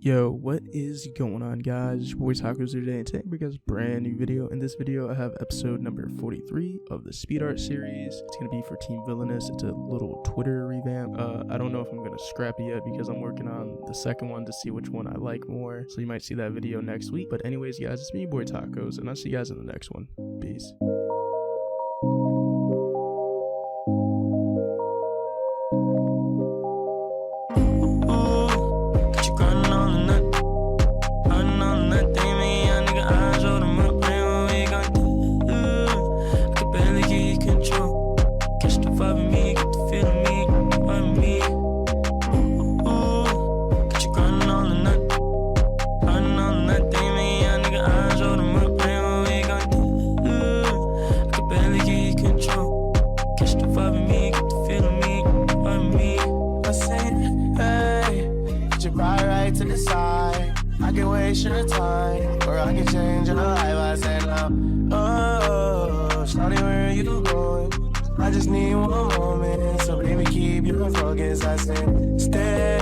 Yo, what is going on, guys? Your boy Tacos here today, and today we got a brand new video. In this video, I have episode number 43 of the Speed Art series. It's gonna be for Team Villainous. It's a little Twitter revamp. I don't know if I'm gonna scrap it yet because I'm working on the second one to see which one I like more. So you might see that video next week. But anyways, guys, it's me, your boy Tacos, and I'll see you guys in the next one. Peace. To the side, I can waste your time, or I can change your life. I said, oh, shawty, where are you going? I just need one moment, so baby, keep your focus. I said, stay.